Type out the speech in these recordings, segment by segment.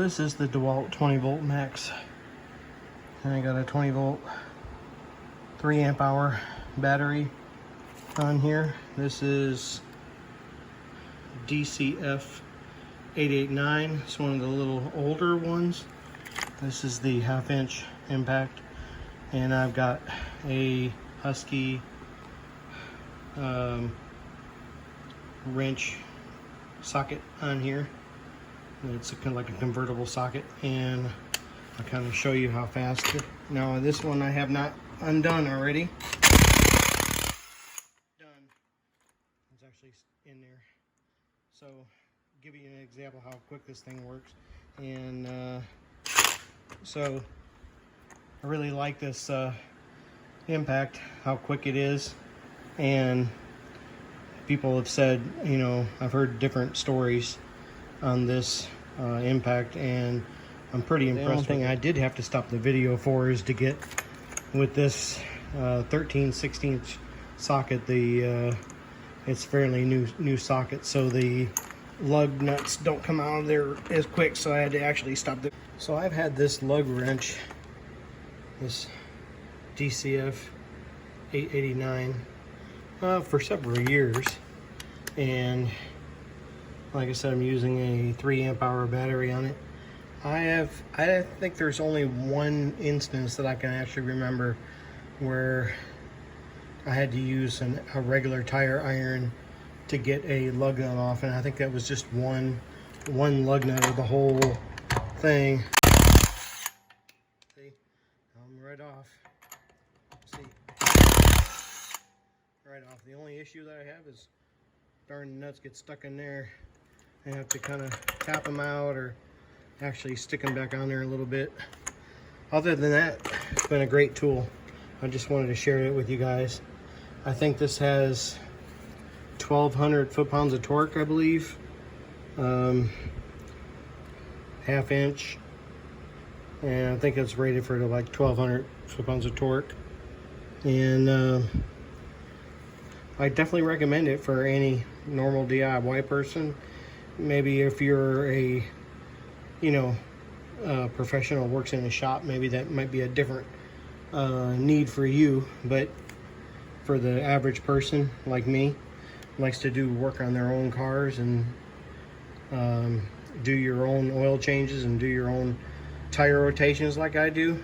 this is the Dewalt 20 volt max, and I got a 20 volt 3 amp hour battery on here. This is DCF 889. It's one of the little older ones. This is the 1/2 inch impact, and I've got a Husky wrench socket on here. It's kind of like a convertible socket, and I'll kind of show you how fast. Now this one I have not undone already. Done. It's actually in there. So give you an example how quick this thing works. And so I really like this impact, how quick it is. And people have said, you know, I've heard different stories on this impact, and I'm pretty impressed. The only thing I did have to stop the video for is to get with this 13/16 socket. It's fairly new socket, so the lug nuts don't come out of there as quick, so I had to actually stop the. So I've had this lug wrench, this DCF 889, for several years, and like I said, I'm using a 3 amp hour battery on it. I think there's only one instance that I can actually remember where I had to use a regular tire iron to get a lug nut off, and I think that was just one lug nut of the whole thing. See, I'm right off. See, right off. The only issue that I have is darn nuts get stuck in there. I have to kind of tap them out or actually stick them back on there a little bit. Other than that, it's been a great tool. I just wanted to share it with you guys. I think this has 1,200 foot-pounds of torque, I believe. 1/2 inch. And I think it's rated for like 1,200 foot-pounds of torque. And I definitely recommend it for any normal DIY person. Maybe if you're a, you know, professional, works in a shop, maybe that might be a different need for you. But for the average person like me, likes to do work on their own cars and do your own oil changes and do your own tire rotations like I do,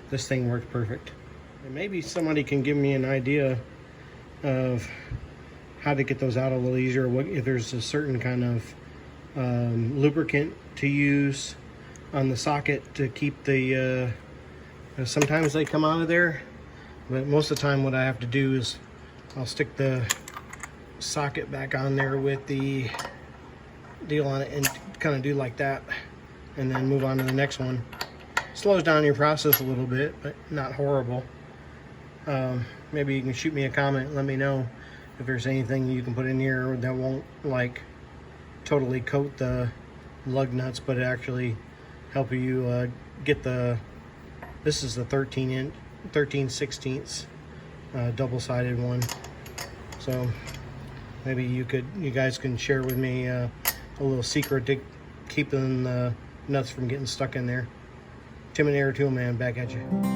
this thing works perfect. And maybe somebody can give me an idea of how to get those out a little easier, if there's a certain kind of lubricant to use on the socket to keep the sometimes they come out of there, but most of the time what I have to do is I'll stick the socket back on there with the deal on it and kind of do like that, and then move on to the next one. Slows down your process a little bit, but not horrible. Maybe you can shoot me a comment, let me know if there's anything you can put in here that won't like totally coat the lug nuts, but actually help you get the, this is the 13/16 double-sided one. So maybe you guys can share with me a little secret to keeping the nuts from getting stuck in there. Tim and Air Tool Man, back at you.